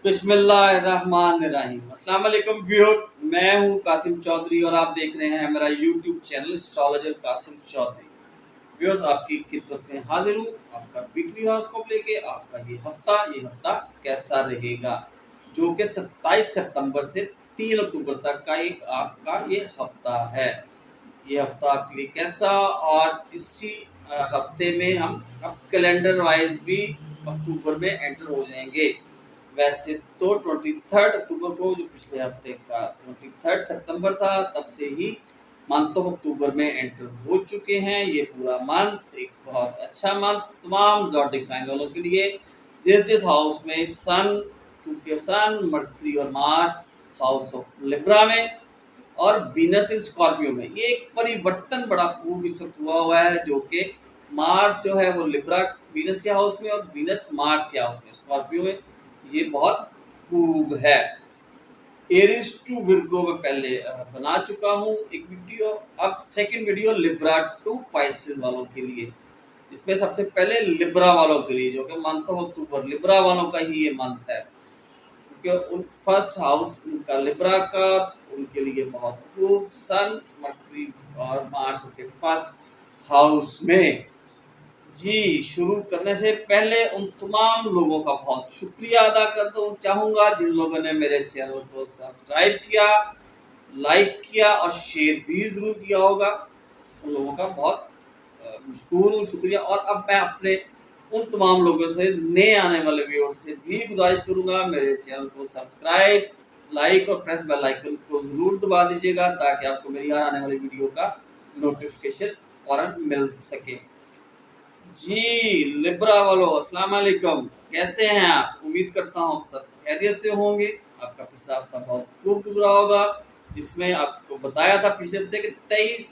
बिस्मिल्लाहिर्रहमानिर्रहीम। अस्सलाम वालेकुम व्यूअर्स, मैं हूं कासिम चौधरी और आप देख रहे हैं मेरा YouTube channel astrologer Kasim Chaudhary. Viewers, आपकी खिदमत में हाजिर हूं आपका वीकली हॉरोस्कोप लेके। आपका ये हफ्ता कैसा रहेगा, जो कि 27 सितंबर से 3 अक्टूबर तक का एक आपका ये हफ्ता है। ये हफ्ता आपके लिए कैसा, और इसी हफ्ते में हम अब कैलेंडर वाइज भी अक्टूबर में एंटर हो जाएंगे। वैसे तो 23 अक्टूबर को, जो पिछले हफ्ते का 23 सितंबर था, तब से ही मंथ ऑफ अक्टूबर में एंटर हो चुके हैं। ये पूरा मंथ एक बहुत अच्छा मंथ तमाम ज़ोडिक साइन वालों के लिए। जिस जिस हाउस में सन, क्योंकि सन, मर्करी और मार्स हाउस ऑफ लिब्रा में और वीनस इन स्कॉर्पियो में, ये एक परिवर्तन बड़ा खूब इस वक्त हुआ है, जो कि मार्स जो है वो लिब्रा वीनस के हाउस में और वीनस मार्स के हाउस में स्कॉर्पियो में। ये बहुत खूब है। एरिस टू विर्गो में पहले बना चुका हूँ एक वीडियो। अब second video Libra to Pisces वालों के लिए। इसमें सबसे पहले लिब्रा वालों के लिए, जो कि मंथ ऑफ अक्टूबर लिब्रा वालों का ही ये मंथ है, क्योंकि उन फर्स्ट हाउस उनका लिब्रा का, उनके लिए बहुत खूब सन, मर्करी और मार्स के फर्स्ट हाउस में। जी, शुरू करने से पहले उन तमाम लोगों का बहुत शुक्रिया अदा करता हूँ चाहूँगा जिन लोगों ने मेरे चैनल को सब्सक्राइब किया, लाइक किया और शेयर भी ज़रूर किया होगा। उन लोगों का बहुत मशकूर हूँ, शुक्रिया। और अब मैं अपने उन तमाम लोगों से, नए आने वाले व्यूअर्स से भी गुजारिश करूँगा, मेरे चैनल को सब्सक्राइब, लाइक और प्रेस बेल आइकन को ज़रूर दबा दीजिएगा, ताकि आपको मेरी हर आने वाली वीडियो का नोटिफिकेशन फ़ौरन मिल सके। जी लिब्रा वालों, अस्सलाम वालेकुम, कैसे हैं आप? उम्मीद करता हूँ सब खैरियत से होंगे। आपका पिछला हफ्ता बहुत खूब गुजरा होगा, जिसमें आपको बताया था पिछले हफ्ते के 23,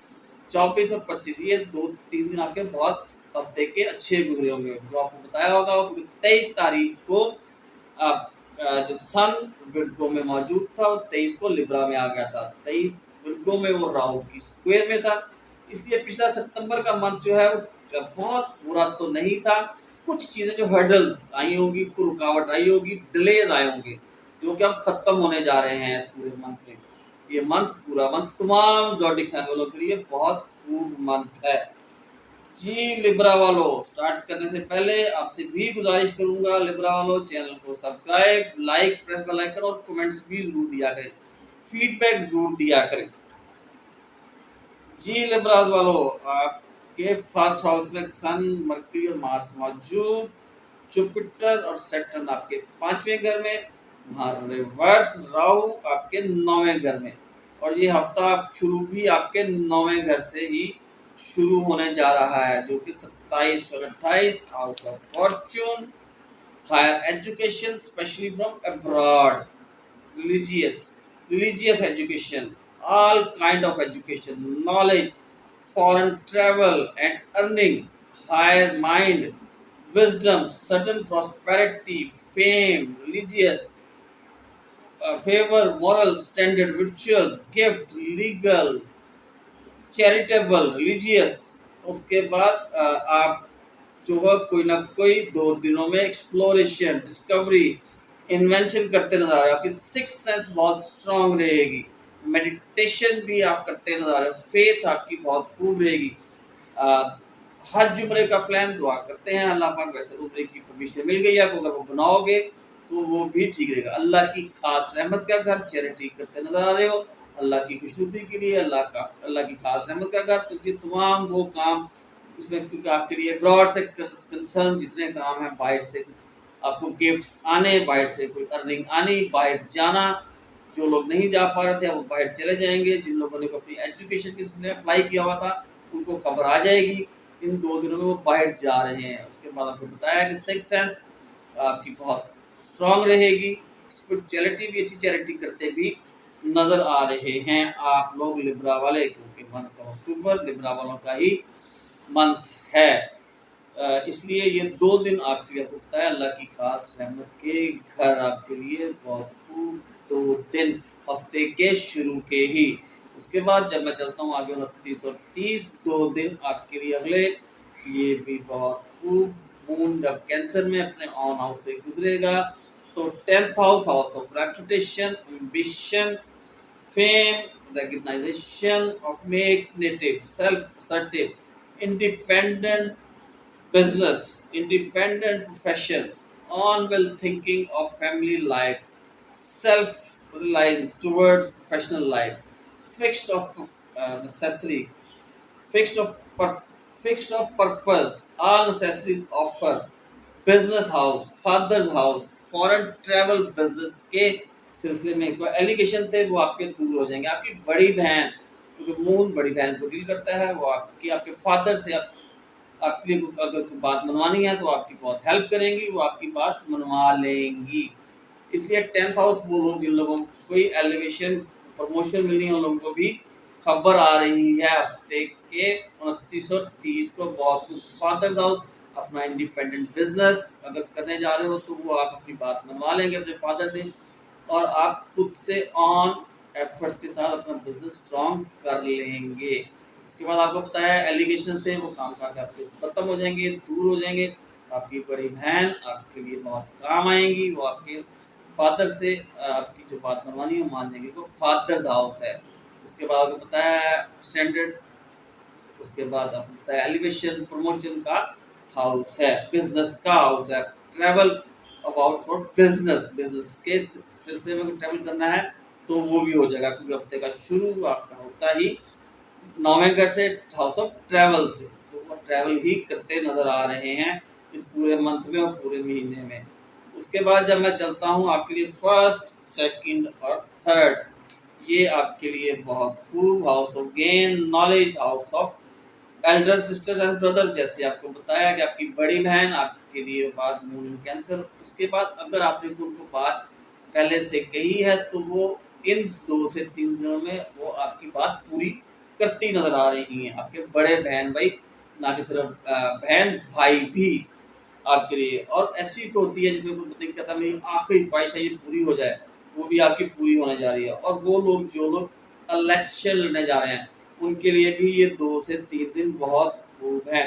24 और 25 ये 2-3 दिन आपके बहुत हफ्ते के अच्छे गुजरे होंगे। जो आपको बताया होगा, क्योंकि 23 तारीख को आप जो सन विर्गो में मौजूद था, वो 23 को लिब्रा में आ गया था। 23 विर्गो में वो राहु की स्क्वायर में था। इसलिए पिछला सितंबर का मंथ जो है वो बहुत बुरा तो नहीं था। कुछ चीज़ें जो हर्डल्स आई होंगी, कुछ रुकावट आई होगी, डिलेज आए होंगे, जो कि अब खत्म होने जा रहे हैं इस पूरे मंथ में। ये मंथ, पूरा मंथ तमाम ज़ोडिक साइन वालों के लिए बहुत खूब मंथ है। जी लिब्रा वालों, स्टार्ट करने से पहले आपसे भी गुजारिश करूंगा, लिब्रा वालों चैनल को subscribe, like, press bell icon और कमेंट्स भी जरूर दिया करें, फीडबैक जरूर दिया करें। जी लिब्रास वालों, आपके फर्स्ट हाउस में सन, मर्करी और मार्स मौजूद, जुपिटर और सैटर्न आपके 5वें घर में, वहाँ रिवर्स राहु आपके 9वें घर में। और ये हफ्ता शुरू भी आपके 9वें घर से ही शुरू होने जा रहा है, जो कि 27 और 28 house of fortune, higher education specially from abroad, religious education, all kind of education, knowledge, foreign travel and earning, higher mind, wisdom, sudden prosperity, fame, religious favor, moral standard, rituals, gift, legal, charitable, religious. उसके बाद आप जो है कोई ना कोई 2 दिनों में एक्सप्लोरेशन, डिस्कवरी, इन्वेंशन करते नजर आ रहे हैं। आपकी सिक्स सेंस बहुत स्ट्रांग रहेगी। मेडिटेशन भी आप करते नजर आ रहे हैं। फेथ आपकी बहुत खूब रहेगी। हज उम्रे का प्लान दुआ करते हैं अल्लाह पाक, वैसे उम्रे की परमिशन मिल गई आपको, अगर वो बनाओगे तो वो भी ठीक रहेगा। अल्लाह की खास रहमत का घर, चैरिटी करते नजर आ रहे हो, अल्लाह की खुशनुदी के लिए, अल्लाह की खास रहमत का घर, तो ये तमाम वो काम उसमें, क्योंकि आपके लिए अब्रॉड से कंसर्न जितने काम हैं, बाहर से आपको गिफ्ट्स आने, बाहर से कोई अर्निंग आनी, बाहर जाना, जो लोग नहीं जा पा रहे थे वो बाहर चले जाएंगे। जिन लोगों ने अपनी एजुकेशन के लिए अप्लाई किया हुआ था, उनको खबर आ जाएगी इन 2 दिनों में वो बाहर जा रहे हैं। उसके बाद आपको बताया कि सिक्स सेंस आपकी बहुत स्ट्रांग रहेगी। स्पिरिचुअलिटी भी, अच्छी चैरिटी करते भी नजर आ रहे हैं आप लोग लिब्रा वाले, क्योंकि मंथ ऑफ अक्टूबर लिब्रा वालों का ही मंथ है। इसलिए ये 2 दिन आपके लिए होता है अल्लाह की खास रहमत के घर आपके लिए बहुत खूब। 2 दिन हफ्ते के शुरू के ही, उसके बाद जब मैं चलता हूँ आगे 29 और 30, 2 दिन आपके लिए अगले, ये भी बहुत खूब। मून जब कैंसर में अपने ऑन हाउस से गुजरेगा, तो 10th house, house of reputation, ambition, fame, recognition of magnetic, self-assertive, independent business, independent profession, on-well thinking of family life, self-reliance towards professional life, fixed of necessary, fixed of pur- fixed of purpose, all necessities offer, business house, fathers house, foreign travel business के सिलसिले में कोई allegation थे वो आपके दूर हो जाएंगे। आपकी बड़ी बहन, क्योंकि मून बड़ी बहन को डील करता है, वो आपकी आपके फादर से आपके लिए अगर कोई बात मनवानी है तो आपकी बहुत हेल्प करेंगी, वो आपकी बात मनवा लेंगी। इसलिए 10th हाउस वो लोग जिन लोगों को कोई एलिवेशन प्रमोशन मिलनी है उन लोगों को भी खबर आ रही है हफ्ते के 29 और 30 को बहुत कुछ। फादर्स हाउस अपना इंडिपेंडेंट बिजनेस अगर करने जा रहे हो तो वो आप अपनी बात मनवा लेंगे अपने फादर से, और आप खुद से ऑन एफर्ट्स के साथ अपना बिजनेस स्ट्रॉन्ग कर लेंगे। उसके बाद आपको पता है एलिगेशन थे वो काम खा के आपके खत्म हो जाएंगे, दूर हो जाएंगे। आपकी बड़ी बहन आपके लिए बहुत काम आएंगी, वो आपके फादर से आपकी जो बात मनवानी है वो मान जाएंगे। तो फादर्स हाउस है। उसके बाद आपको पता है स्टैंडर्ड, उसके बाद आपको पता है एलिवेशन प्रमोशन का हाउस है, बिजनेस का हाउस है, travel about for business, business के सिलसिले में ट्रैवल करना है तो वो भी हो जाएगा, क्योंकि हफ्ते का शुरू आपका होता ही 9वें घर से, हाउस ऑफ ट्रैवल से, तो वो ट्रैवल ही करते नजर आ रहे हैं इस पूरे मंथ में और पूरे महीने में। उसके बाद जब मैं चलता हूँ आपके लिए फर्स्ट, सेकंड और थर्ड, ये आपके लिए बहुत खूब, house of gain, knowledge, house of Elder sisters and brothers, जैसे आपको बताया कि आपकी बड़ी बहन आपके लिए बात मून कैंसर। उसके बाद अगर आपने उनको बात पहले से कही है तो वो इन 2 से 3 दिनों में वो आपकी बात पूरी करती नजर आ रही हैं। आपके बड़े बहन भाई, ना कि सिर्फ बहन भाई भी आपके लिए, और ऐसी तो होती है जिसमें कोई दिक्कत है, मेरी आखिरी ख्वाहिश है ये पूरी हो जाए, वो भी आपकी पूरी होने जा रही है। और वो लोग जो लोग इलेक्शन लड़ने जा रहे हैं उनके लिए भी ये 2 से 3 दिन बहुत खूब है।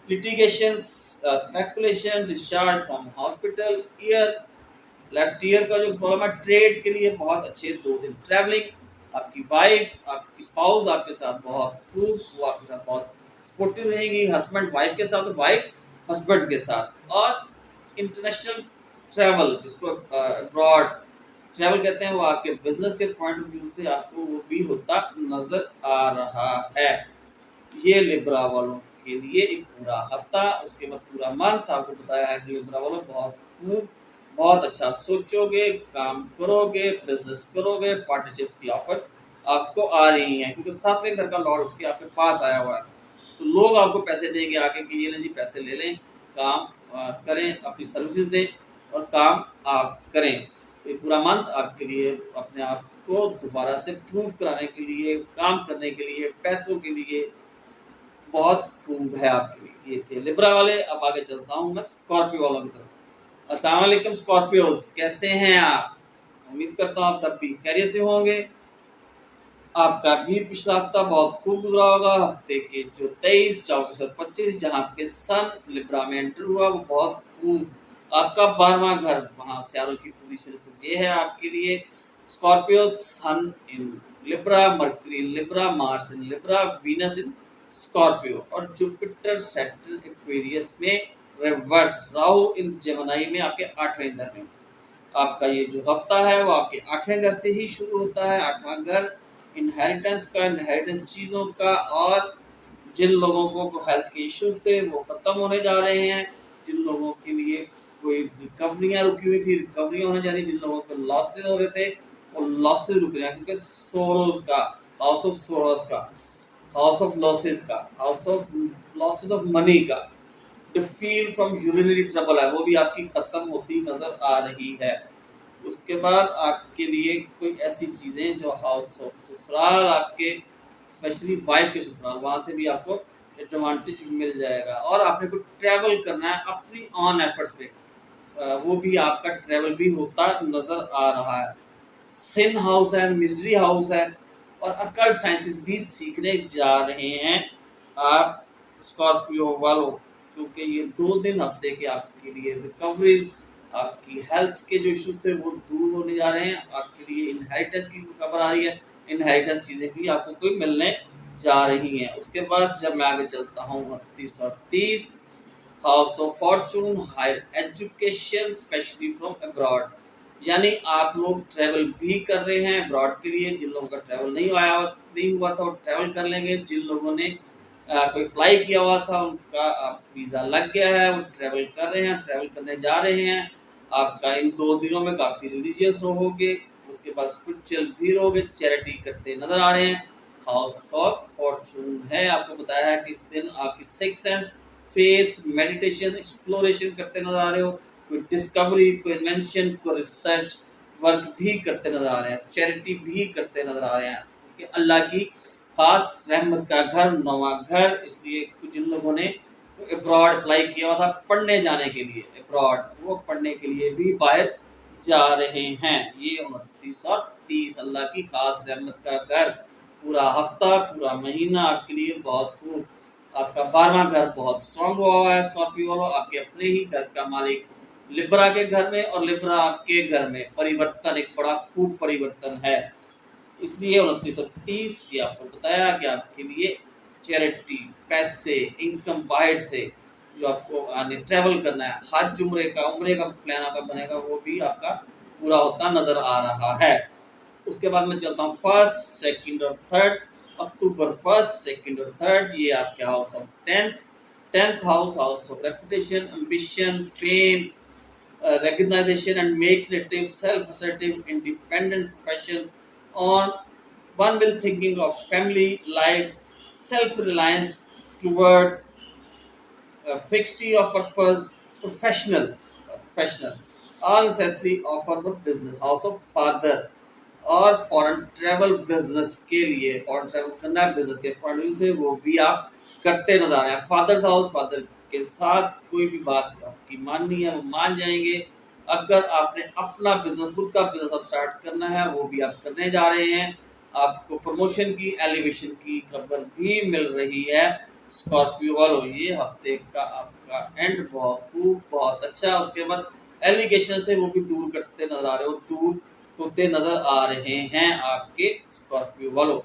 Litigation, speculation, discharge from hospital, year left ear का जो प्रॉब्लम है, ट्रेड के लिए बहुत अच्छे 2 दिन। ट्रैवलिंग, आपकी वाइफ, आपकी स्पाउस आपके साथ बहुत खूब, वो आपके साथ बहुत सपोर्टिव रहेंगी, हस्बैंड वाइफ के साथ, वाइफ हस्बैंड के साथ। और इंटरनेशनल ट्रैवल जिसको अब्रॉड ट्रैवल कहते हैं, वो आपके बिजनेस के पॉइंट ऑफ व्यू से आपको वो भी होता नजर आ रहा है। ये लिब्रा वालों के लिए एक पूरा हफ्ता, उसके बाद पूरा मंथ आपको बताया है कि लिब्रा वालों बहुत खूब, बहुत अच्छा सोचोगे, काम करोगे, बिजनेस करोगे, पार्टनरशिप की ऑफर आपको आ रही हैं, क्योंकि 7वें घर का लॉर्ड उठ के आपके पास आया हुआ है। तो लोग आपको पैसे देंगे आगे कि ये लें जी पैसे ले लें, काम करें, अपनी सर्विसेज दें और काम आप करें। तो ये पूरा मंथ आपके लिए अपने आप को दोबारा से प्रूव कराने के लिए, काम करने के लिए, पैसों के लिए बहुत खूब है आपके लिए। ये थे लिब्रा वाले। अब आगे चलता हूँ मैं स्कॉर्पियो वालों की तरफ। अस्सलाम वालेकुम स्कॉर्पियोज, कैसे हैं आप? उम्मीद करता हूँ आप सब भी खैरियत से होंगे। आपका भी पिछला हफ्ता बहुत खूब गुजरा होगा। हफ्ते के जो 23, 24 और 25 जहाँ पे सन लिब्रा में एंटर हुआ वो बहुत खूब। आपका 12वां घर, वहाँ सियारों की पोजीशन ये है आपके लिए। Scorpio, sun in Libra, Mercury in Libra, Mars in Libra, Venus in Scorpio और जुपिटर सेक्टर एक्वेरियस में रिवर्स, राहु इन जेमिनी में आपके 8वें घर में। आपका ये जो हफ्ता है वो आपके 8वें घर से ही शुरू होता है। 8वां घर इनहेरिटेंस का, इनहेरिटेंस चीज़ों का, और जिन लोगों को हेल्थ के इश्यूज थे वो खत्म होने जा रहे हैं, जिन लोगों के लिए कोई रिकवरियाँ रुकी हुई थी रिकवरी होने जा रही, जिन लोगों को लॉसेज हो रहे थे वो लॉसेज रुक रहे हैं, क्योंकि सोरोस का, हाउस ऑफ सोरोस का, हाउस ऑफ लॉसेज का, house of losses of money का, फील फ्रॉम यूरिनरी ट्रबल है, वो भी आपकी खत्म होती नजर आ रही है। उसके बाद आपके लिए कोई ऐसी चीज़ें जो हाउस ऑफ ससुराल, आपके स्पेशली वाइफ के ससुराल, वहाँ से भी आपको एडवांटेज मिल जाएगा। और आपने कोई ट्रैवल करना है अपनी ऑन एफर्ट्स पे, वो भी आपका ट्रैवल भी होता नजर आ रहा है। सिन हाउस है, मिजरी हाउस है, और अकल्ट साइंसेस भी सीखने जा रहे हैं आप स्कॉर्पियो वालों, क्योंकि ये 2 दिन हफ्ते के आपके लिए रिकवरी आपकी हेल्थ के जो इश्यूज थे वो दूर होने जा रहे हैं। आपके लिए इनहेरिटेंस की खबर आ रही है, इनहेरिटेंस चीजें भी आपको कोई मिलने जा रही हैं। उसके बाद जब मैं आगे चलता हूँ 29 और 30, house of fortune, higher education specially from abroad, यानी आप लोग ट्रैवल भी कर रहे हैं अब्रॉड के लिए। जिन लोगों का ट्रैवल नहीं हुआ था वो ट्रैवल कर लेंगे। जिन लोगों ने कोई अप्लाई किया हुआ था उनका वीज़ा लग गया है, वो ट्रैवल कर रहे हैं, ट्रैवल करने जा रहे हैं। आपका इन 2 दिनों में काफ़ी रिलीजियस रहोगे, उसके बाद स्पिरिचुअल भी रहोगे, चैरिटी करते नज़र आ रहे हैं। हाउस ऑफ फॉर्चून है, आपको बताया है कि इस दिन आपकी six sense, faith, meditation, exploration करते नज़र आ रहे हो। कोई डिस्कवरी, कोई इन्वेंशन, कोई रिसर्च वर्क भी करते नज़र आ रहे हैं, चैरिटी भी करते नज़र आ रहे हैं कि अल्लाह की खास रहमत का घर, नवा घर। इसलिए जिन लोगों ने अब्रॉड अप्लाई किया हुआ था पढ़ने जाने के लिए अब्रॉड, वो पढ़ने के लिए भी बाहर जा रहे हैं। ये 29 और 30 अल्लाह की खास रहमत का घर। पूरा हफ्ता, पूरा महीना आपके लिए बहुत खूब। आपका 12वां घर बहुत स्ट्रांग हुआ हुआ है स्कॉर्पियो वालों। आपके अपने ही घर का मालिक लिब्रा के घर में और लिब्रा आपके घर में परिवर्तन, एक बड़ा खूब परिवर्तन है। इसलिए 29 और 30 ये आपको बताया कि आपके लिए चैरिटी, पैसे, इनकम बाहर से जो आपको आने ट्रैवल करना है, हज उम्रे का प्लान आपका बनेगा, वो भी आपका पूरा होता नजर आ रहा है। उसके बाद मैं चलता हूँ फर्स्ट, सेकंड और थर्ड। अक्टूबर फर्स्ट, सेकंड और थर्ड ये आपके house of tenth house, house of reputation, ambition, fame, recognition and makes relative self-assertive, independent profession on one will thinking of family life, self-reliance towards fixity of purpose, professional, all necessary of our business, house of father और foreign travel business के लिए, foreign travel करना है business के point of view से, वो भी आप करते नजर आ रहे हैं। फादर्स हाउस, फादर के साथ कोई भी बात आपकी माननी है वो मान जाएंगे। अगर आपने अपना बिजनेस, खुद का बिजनेस अब स्टार्ट करना है, वो भी आप करने जा रहे हैं। आपको प्रमोशन की, एलिवेशन की खबर भी मिल रही है स्कॉर्पियो वालों। ये हफ्ते का आपका एंड बहुत खूब, बहुत अच्छा। उसके बाद एलिगेशन थे वो भी दूर करते नजर आ रहे हो, दूर होते नजर आ रहे हैं आपके स्कॉर्पियो वालों।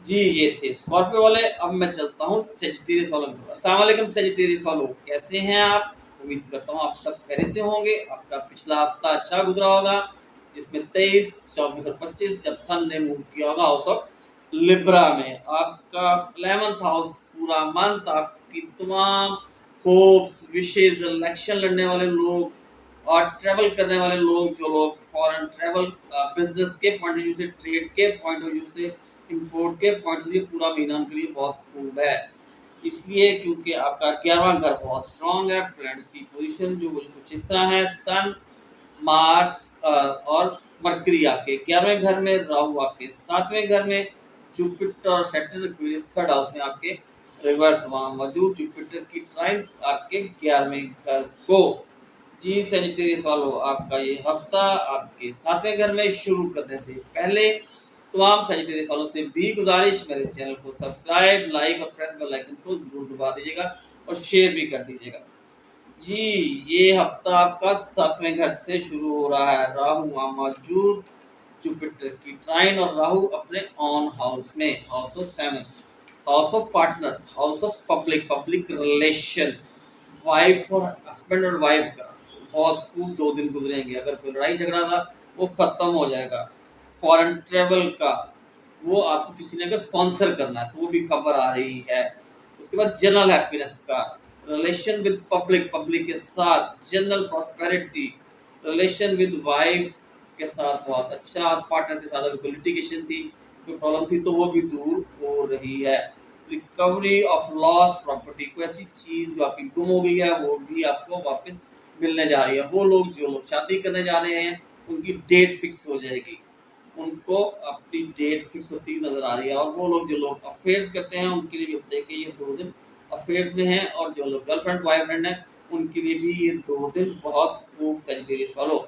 जी ये थे स्कॉर्पियो वाले। अब मैं चलता हूँ सेजिटेरियस वालों की तरफ। अस्सलाम वालेकुम सेजिटेरियस वालों, कैसे हैं आप? उम्मीद करता हूँ आप सब खैरियत से होंगे। आपका पिछला हफ्ता अच्छा गुजरा होगा, जिसमें 23, 24 और 25 जब सन ने मूव किया होगा हाउस ऑफ लिब्रा में। आपका 11th हाउस पूरा मंथ आपकी तमाम होप्स, विशेज, इलेक्शन लड़ने वाले लोग और ट्रैवल करने वाले लोग, जो लोग फॉरेन ट्रैवल बिजनेस के पॉइंट ऑफ व्यू से, ट्रेड के पॉइंट ऑफ व्यू से, इंपोर्ट के पॉइंट ऑफ व्यू, पूरा महीना उनके लिए बहुत खूब है। इसलिए क्योंकि आपका 11वां घर बहुत स्ट्रांग है। प्लैनेट्स की पोजीशन जो कुछ इस तरह है, सन, मार्स और मरकरी आपके 11वें घर में, राहु आपके 7वें घर में, जुपिटर और सैटर्न थर्ड हाउस में आपके रिवर्स वहां मौजूद। जुपिटर की ट्राइन आपके 11वें घर को। जी सेजिटेरियस वालों, आपका ये हफ्ता आपके 7वें घर में शुरू करने से पहले तमाम सेजिटेरियस वालों से भी गुजारिश, मेरे चैनल को सब्सक्राइब, लाइक और प्रेस बेल आइकन को जरूर दबा दीजिएगा और शेयर भी कर दीजिएगा। जी ये हफ्ता आपका 7वें घर से शुरू हो रहा है। राहु वहाँ मौजूद, जुपिटर की ट्राइन और राहु अपने ऑन हाउस में, house of 7, house of partner, house of public relation, wife और हस्बैंड और वाइफ का बहुत खूब 2 दिन गुजरेंगे। अगर कोई लड़ाई झगड़ा था वो खत्म हो जाएगा। फॉरेन ट्रेवल का, वो आपको किसी ने अगर स्पॉन्सर करना है तो वो भी खबर आ रही है। उसके बाद जनरल हैप्पीनेस का, रिलेशन विद पब्लिक के साथ, general prosperity, relation with wife के साथ बहुत अच्छा। पार्टनर के साथ अगर कोई लिटिगेशन थी, कोई प्रॉब्लम थी, तो वो भी दूर हो रही है। रिकवरी ऑफ लॉस्ट प्रॉपर्टी, कोई ऐसी चीज जो आपकी गुम हो गई है वो भी आपको वापस मिलने जा रही है। वो लोग जो लोग शादी करने जा रहे हैं उनकी डेट फिक्स हो जाएगी, उनको अपनी डेट फिक्स होती नजर आ रही है। और वो लोग जो लोग अफेयर्स करते हैं उनके लिए भी होते हैं कि ये 2 दिन अफेयर्स में हैं। और जो लोग गर्लफ्रेंड बॉयफ्रेंड हैं उनके लिए भी ये 2 दिन बहुत खूब सेजिटेरियस वालों।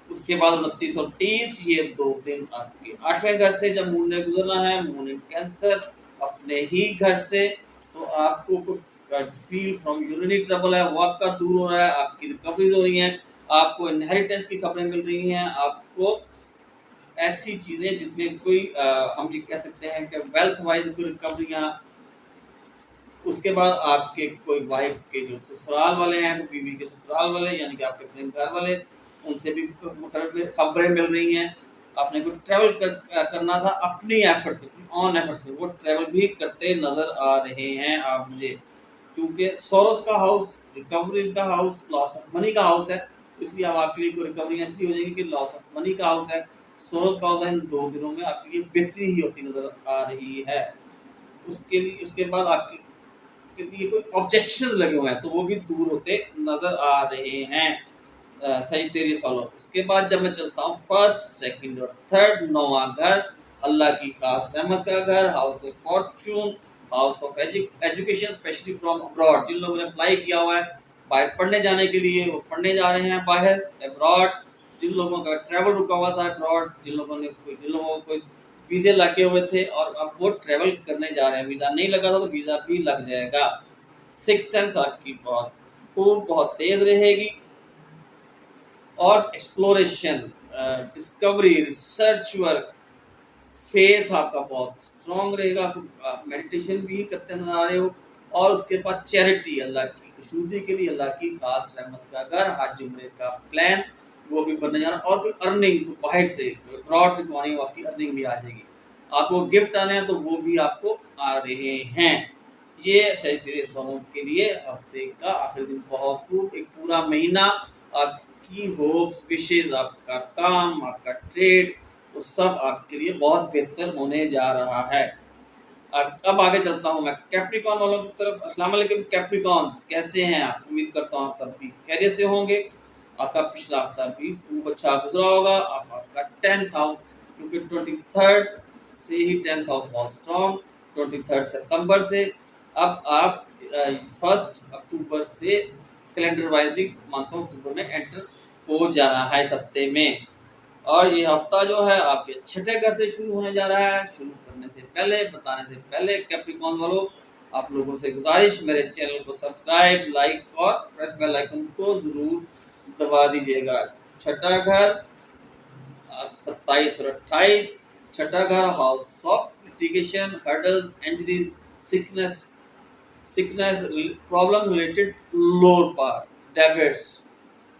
उसके बाद 29 और 30 ये 2 दिन आपके 8वें घर से जब मून ने गुजरना है, मून इन कैंसर अपने ही घर से, तो आपको कुछ फील फ्रॉम यूरिनरी ट्रबल है वो आपका दूर हो रहा है, आपकी रिकवरीज हो रही हैं। आपको इनहेरिटेंस की खबरें मिल रही हैं, आपको ऐसी चीज़ें जिसमें कोई हम ये कह सकते हैं कि वेल्थ वाइज कोई रिकवरियाँ। उसके बाद आपके कोई वाइफ के जो ससुराल वाले हैं, तो बीवी के ससुराल वाले यानी कि आपके अपने घर वाले, उनसे भी खबरें मिल रही हैं। आपने कोई ट्रैवल करना था अपनी एफर्ट्स पे, ऑन एफर्ट्स पे, वो ट्रैवल भी करते नज़र आ रहे हैं आप मुझे, क्योंकि सोरोस का हाउस रिकवरीज का हाउस, लॉस ऑफ मनी का हाउस है। इसलिए अब आपके लिए कोई रिकवरी इसलिए हो जाएगी कि लॉस ऑफ मनी का हाउस है, सोरोस का हाउस है। इन 2 दिनों में आपके लिए बेहतरी ही होती नज़र आ रही है। उसके बाद आपके के लिए कोई ऑब्जेक्शन लगे हुए हैं तो वो भी दूर होते नजर आ रहे हैं सजिटेरियस वालों। उसके बाद जब मैं चलता हूँ फर्स्ट, सेकंड और थर्ड, नौवां घर, अल्लाह की खास रहमत का घर, house of fortune, house of education specially from abroad. जिन लोगों ने अप्लाई किया हुआ है बाहर पढ़ने जाने के लिए, वो पढ़ने जा रहे हैं बाहर अब्रॉड। जिन लोगों का ट्रैवल रुका हुआ था अब्रॉड, जिन लोगों को वीज़े लगे हुए थे और अब वो ट्रैवल करने जा रहे हैं, वीज़ा नहीं लगा था तो वीज़ा भी लग जाएगा। सिक्स सेंस आपकी बहुत तेज रहेगी और exploration, discovery, research work, faith आपका बहुत स्ट्रॉन्ग रहेगा। आप मेडिटेशन भी करते नजर आ रहे हो। और उसके बाद चैरिटी, अल्लाह की खुशनुदी के लिए, अल्लाह की खास रहमत का घर, हज उम्रे का प्लान वो भी बनने जा रहा है। और कोई अर्निंग बाहर से अब्रॉड से कमानी हो, आपकी अर्निंग भी आ जाएगी। आपको गिफ्ट आने हैं तो वो भी आपको आ रहे हैं। ये सजिटेरियस वालों के लिए हफ्ते का आखिरी दिन बहुत खूब, एक पूरा महीना आपकी होप्स, विशेष, आपका काम, आपका ट्रेड, वो सब आपके लिए बहुत बेहतर होने जा रहा है। अब आगे चलता हूँ मैं कैप्रिकॉन वालों की तरफ। अस्सलाम वालेकुम कैप्रिकॉन्स, कैसे हैं आप? उम्मीद करता हूँ आप सब भी खैरियत से होंगे। आपका पिछला हफ्ता भी खूब अच्छा गुजरा होगा। आपका 10th हाउस, क्योंकि 23rd से ही 10th हाउस बहुत स्ट्रॉन्ग, 23rd सितंबर से। अब आप 1 अक्टूबर से कैलेंडर वाइज भी मानता हूँ अक्टूबर में एंटर हो जा रहा है इस हफ्ते में। और ये हफ्ता जो है आपके छठे घर से शुरू होने जा रहा है। शुरू करने से पहले, बताने से पहले कैप्रिकॉन वालों, आप लोगों से गुजारिश, मेरे चैनल को सब्सक्राइब, लाइक और प्रेस बेल आइकन को जरूर दबा दीजिएगा। छठा घर 27 और 28, छठा घर house of litigation, hurdles, injuries, sickness, problem related lower part, debits,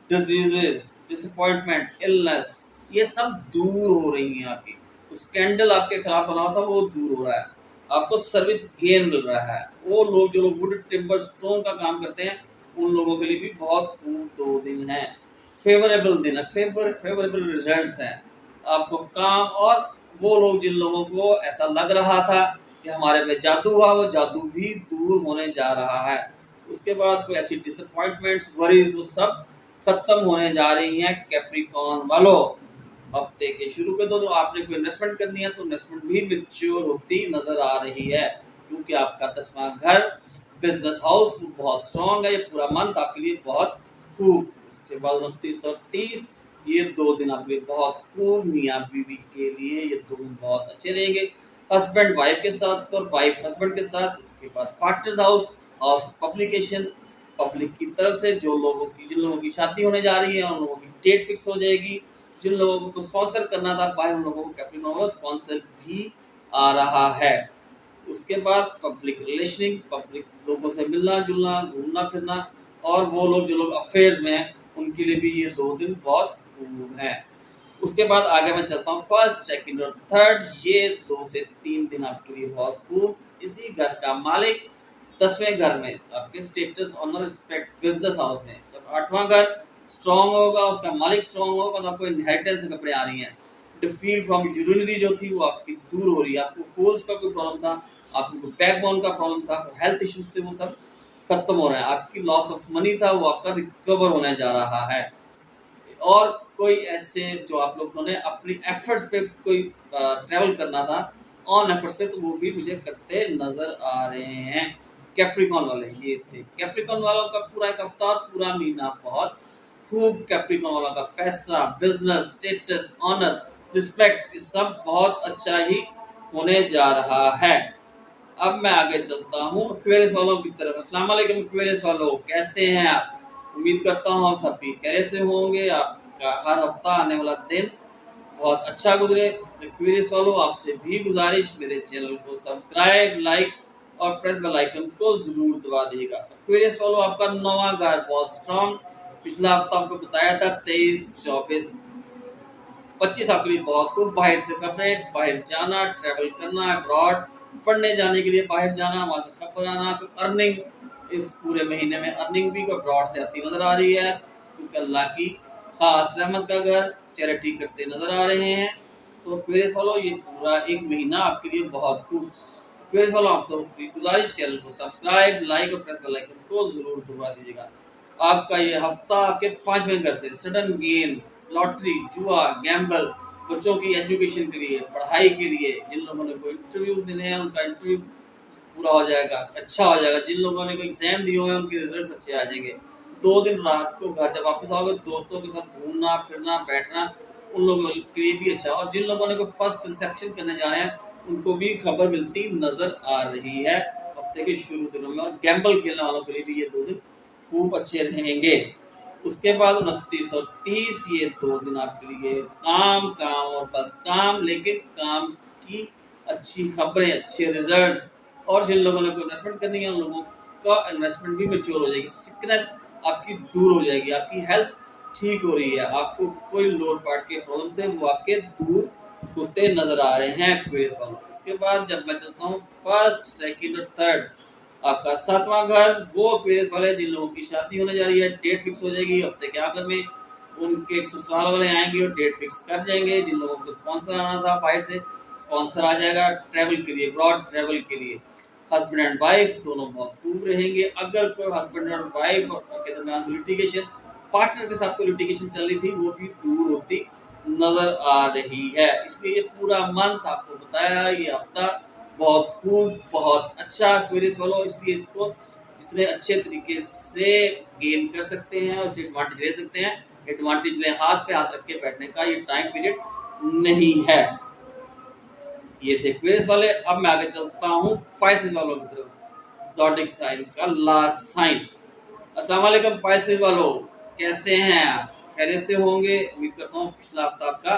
diseases, disappointment, illness, ये सब दूर हो रही हैं आपकी। स्कैंडल आपके खिलाफ बना था वो दूर हो रहा है। आपको सर्विस गेन मिल रहा है। वो लोग जो लोग वुड, टिम्बर, स्टोन का काम करते हैं, उन लोगों के लिए भी बहुत खूब 2 दिन है। फेवरेबल दिन है, फेवरेबल रिजल्ट्स हैं आपको काम। और वो लोग जिन लोगों को ऐसा लग रहा था कि हमारे पे जादू हुआ, वो जादू भी दूर होने जा रहा है। उसके बाद कोई ऐसी डिसअपॉइंटमेंट्स, वरीज, वो सब खत्म होने जा रही हैं कैप्रिकॉन वालों। हफ्ते के शुरू के दो आपने कोई इन्वेस्टमेंट करनी है तो इन्वेस्टमेंट भी मैच्योर होती नजर आ रही है, क्योंकि आपका 10वां घर, बिजनेस हाउस बहुत स्ट्रॉन्ग है। ये पूरा मंथ आपके लिए बहुत खूब। उसके बाद 29 और 30, ये 2 दिन आपके लिए बहुत खूब। मियाँ बीवी के लिए ये 2 दिन बहुत अच्छे रहेंगे। हस्बैंड वाइफ के साथ और वाइफ हस्बैंड के साथ। उसके बाद partners house, house publication, public की तरफ से जिन लोगों की शादी होने जा रही है उन लोगों की डेट फिक्स हो जाएगी। जिन लोगों को स्पॉन्सर करना था बाहर, उन लोगों को कैप्रिकॉर्न वाला स्पॉन्सर भी आ रहा है। उसके बाद पब्लिक रिलेशनिंग, पब्लिक लोगों से मिलना जुलना, घूमना फिरना, और वो लोग जो लोग अफेयर्स में हैं उनके लिए भी ये 2 दिन बहुत खूब हैं। उसके बाद आगे मैं चलता हूँ फर्स्ट, सेकंड और थर्ड, ये 2 से 3 दिन आपके लिए बहुत खूब। इसी घर का मालिक 10वें घर में आपके status, honour, respect, business house में। जब 8वां घर स्ट्रॉन्ग होगा, उसका मालिक स्ट्रॉन्ग होगा, तो आपको इनहेरिटेंस से कपड़े आ रही हैं। डिफीट फ्रॉम यूरिनरी जो थी वो आपकी दूर हो रही है। आपको होल्स का कोई प्रॉब्लम था, आपको बैकबोन का प्रॉब्लम था, हेल्थ इश्यूज थे, वो सब खत्म हो रहा है। आपकी लॉस ऑफ मनी था वो आपका रिकवर होने जा रहा है। और कोई ऐसे जो आप लोगों ने अपनी एफर्ट्स पे कोई ट्रैवल करना था ऑन एफर्ट्स पे, तो वो भी मुझे करते नजर आ रहे हैं। कैप्रिकॉन वाले ये थे। कैप्रिकॉन वालों का पूरा एक हफ्ता और पूरा महीना बहुत खूब। कैप्रिकॉन वालों का पैसा, बिजनेस, स्टेटस, ऑनर, रिस्पेक्ट, ये सब बहुत अच्छा ही होने जा रहा है। अब मैं आगे चलता हूँ एक्वेरियस वालों की तरफ। अस्सलाम वालेकुम एक्वेरियस वालों, कैसे हैं आप? उम्मीद करता हूँ आप सभी खैरियत से होंगे, आपका हर हफ्ता आने वाला दिन बहुत अच्छा गुजरे। एक्वेरियस वालों, आपसे भी गुजारिश, मेरे चैनल को सब्सक्राइब, लाइक और प्रेस बेल आइकन को जरूर दबा दीजिएगा। एक्वेरियस वालों, आपका नवा घर बहुत स्ट्रॉन्ग, पिछला हफ्ता आपको बताया था 23, 24, 25 आपके लिए बहुत खूब। बाहर से कपड़े, बाहर जाना, ट्रैवल करना, अब्रॉड पढ़ने जाने के लिए बाहर जाना, वहाँ से कपड़े आना, अर्निंग इस पूरे महीने में अर्निंग भी अब्रॉड से आती नजर आ रही है, क्योंकि अल्लाह की खास रहमत का घर चैरिटी करते नजर आ रहे हैं। तो क्वेरियस वालों, ये पूरा एक महीना आपके लिए बहुत खूब। क्वेरियस वालों, आप सब गुजारिश, चैनल को सब्सक्राइब, लाइक और प्रेस बेल आइकन को जरूर दबा दीजिएगा। आपका ये हफ्ता आपके 5वें घर से सडन गेन, लॉटरी, जुआ, गैम्बल, बच्चों की एजुकेशन के लिए, पढ़ाई के लिए, जिन लोगों ने कोई इंटरव्यू देने हैं उनका इंटरव्यू पूरा हो जाएगा, अच्छा हो जाएगा। जिन लोगों ने कोई एग्जाम दिए हुए हैं उनके रिजल्ट अच्छे आ जाएंगे। 2 दिन रात को घर जब वापस आओगे, दोस्तों के साथ घूमना फिरना बैठना उन लोगों के लिए भी अच्छा। और जिन लोगों ने कोई फर्स्ट कंसेप्शन करने जा रहे हैं उनको भी खबर मिलती नजर आ रही है हफ्ते के शुरू दिनों में। और गैम्बल खेलने वालों के लिए भी ये 2 दिन खूब अच्छे रहेंगे। उसके बाद 29 और 30 ये 2 दिन आपके लिए काम काम और बस काम, लेकिन काम की अच्छी खबरें, अच्छे रिजल्ट्स। और जिन लोगों ने कोई इन्वेस्टमेंट करनी है उन लोगों का इन्वेस्टमेंट भी मेच्योर हो जाएगी, सिकनेस आपकी दूर हो जाएगी, आपकी हेल्थ ठीक हो रही है, आपको कोई लोअर पार्ट के प्रॉब्लम्स थे वो आपके दूर होते नजर आ रहे हैं एक्वेरियस वालों। उसके बाद जब मैं चलता हूँ फर्स्ट, सेकंड और थर्ड, आपका 7वां घर, वो एक्वेरियस वाले जिन लोगों की शादी होने जा रही है, डेट फिक्स हो जाएगी हफ्ते के आखिर में, उनके ससुराल वाले आएंगे और डेट फिक्स कर जाएंगे। जिन लोगों को स्पॉन्सर आना था बाहर से, स्पॉन्सर आ जाएगा ट्रैवल के लिए, ब्रॉड ट्रैवल के लिए। हस्बैंड एंड वाइफ दोनों बहुत खूब रहेंगे। अगर कोई हस्बैंड एंड वाइफ के दरमियान लिटिगेशन, पार्टनर के साथ कोई लिटिगेशन चल रही थी, वो भी दूर होती नजर आ रही है। इसलिए ये पूरा मंथ आपको बताया, ये हफ्ता बहुत खूब, बहुत अच्छा एक्वेरियस वालों। इसलिए इसको जितने अच्छे तरीके से गेन कर सकते हैं और इससे एडवांटेज ले सकते हैं, एडवांटेज ले, हाथ पे हाथ रख के बैठने का ये टाइम पीरियड नहीं है। ये थे एक्वेरियस वाले। अब मैं आगे चलता हूँ पाइसेस वालों की तरफ, ज़ोडिक साइंस का लास्ट साइन। अस्सलाम वालेकुम पाइसेस वालों, कैसे हैं आप? खैरियत से होंगे, उम्मीद करता हूँ पिछला हफ्ता आपका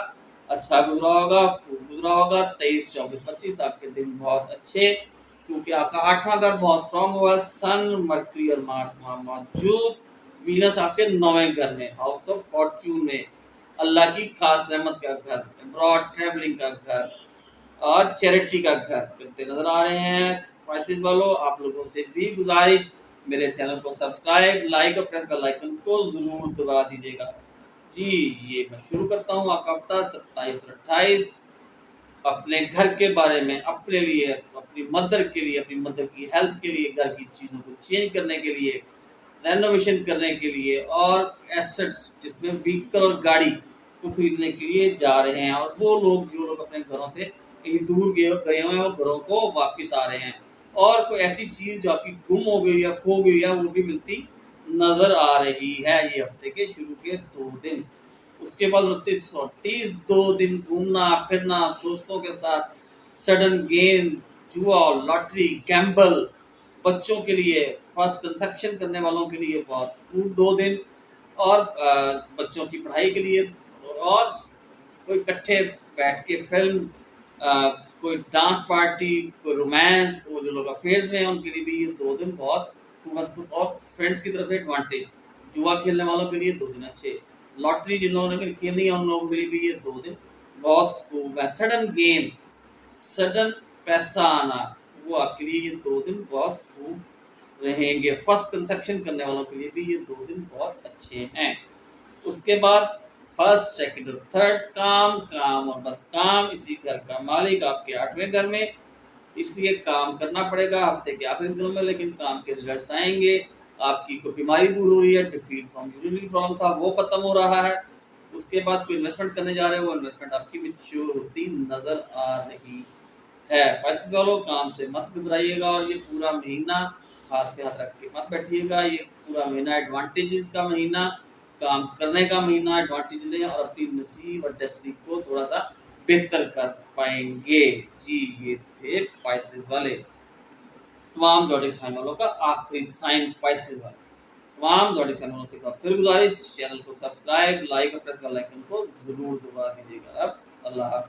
अच्छा गुजरा होगा, खूब गुजरा होगा। 23, 24, 25 आपके दिन बहुत अच्छे, क्योंकि आपका 8वां घर बहुत स्ट्रांग हुआ। सन, मर्करी और मार्स मौजूद, वीनस आपके 9वें घर में, हाउस ऑफ फॉर्चून में, अल्लाह की खास रहमत का घर, ब्रॉड ट्रैवलिंग का घर और चैरिटी का घर करते नजर आ रहे हैं। स्पाइसेस वालों, आप लोगों से भी गुजारिश, मेरे चैनल को सब्सक्राइब, लाइक और प्रेस बेल आइकन को जरूर दबा दीजिएगा। जी, ये मैं शुरू करता हूँ आपका हफ्ता 27 और 28 अपने घर के बारे में, अपने लिए, अपनी मदर के लिए, अपनी मदर की हेल्थ के लिए, घर की चीज़ों को चेंज करने के लिए, रेनोवेशन करने के लिए और एसेट्स जिसमें व्हीकल और गाड़ी को खरीदने के लिए जा रहे हैं। और वो लोग जो लोग अपने घरों से कहीं दूर गए हुए हैं वो घरों को वापस आ रहे हैं। और कोई ऐसी चीज़ जो आपकी गुम हो गई या खो गई है वो भी मिलती नज़र आ रही है ये हफ्ते के शुरू के 2 दिन। उसके बाद 29 और 30 2 दिन घूमना फिरना दोस्तों के साथ, सडन गेम, जुआ, लॉटरी, गैम्बल, बच्चों के लिए, फर्स्ट कंसेप्शन करने वालों के लिए बहुत खूब 2 दिन। और बच्चों की पढ़ाई के लिए, और कोई इकट्ठे बैठ के फिल्म, कोई डांस पार्टी, कोई रोमांस, वो जो लोग अफेयर्स में हैं उनके लिए भी ये 2 दिन बहुत खूब। और फ्रेंड्स की तरफ से एडवांटेज, जुआ खेलने वालों के लिए 2 दिन अच्छे, लॉटरी जिन लोगों ने खेलनी है उन लोगों के लिए भी ये 2 दिन बहुत खूब है। सडन गेम, सडन पैसा आना, वो आपके लिए ये 2 दिन बहुत खूब रहेंगे। फर्स्ट कंसेप्शन करने वालों के लिए भी ये 2 दिन बहुत अच्छे हैं। उसके बाद फर्स्ट, सेकंड और थर्ड, काम काम और बस काम। इसी घर का मालिक आपके 8वें घर में, इसलिए काम करना पड़ेगा हफ्ते के आखिरी दिनों में, लेकिन काम के रिजल्ट्स आएंगे। आपकी कोई बीमारी दूर हो रही है, डिफीट फ्रॉम यूरिनरी प्रॉब्लम था वो खत्म हो रहा है। उसके बाद कोई इन्वेस्टमेंट करने जा रहे हो, वो इन्वेस्टमेंट आपकी मैच्योर होती नजर आ रही है। पैसे वालों, काम से मत घबराइएगा और ये पूरा महीना हाथ पे हाथ रख के मत बैठिएगा। ये पूरा महीना एडवांटेजेस का महीना, काम करने का महीना, एडवांटेज लें और अपनी नसीब और डेस्टिनी को थोड़ा सा बेहतर कर पाएंगे। जी, ये थे पाइसेस वाले, तमाम ज़ोडिक साइन वालों का आखिरी साइन पाइसेस वाला। तमाम जॉडिक चैनलों से फिर गुजारिश, चैनल को सब्सक्राइब, लाइक और प्रेस बेल आइकन को जरूर दबा दीजिएगा। अब अल्लाह हाफिज़।